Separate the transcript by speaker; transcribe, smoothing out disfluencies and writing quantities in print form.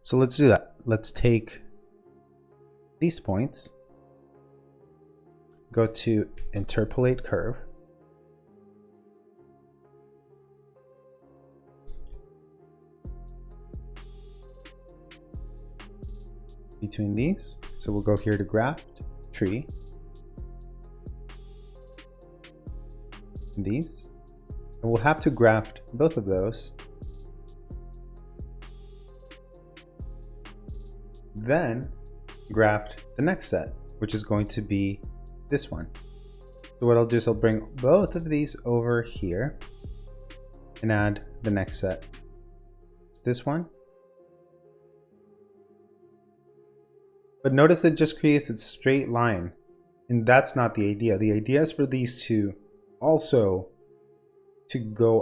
Speaker 1: So let's do that. Let's take these points, go to interpolate curve, between these. So we'll go here to graft tree, these, and we'll have to graft both of those. Then graft the next set, which is going to be this one. So what I'll do is I'll bring both of these over here and add the next set. It's this one. But notice it just creates a straight line, and that's not the idea. The idea is for these two also to go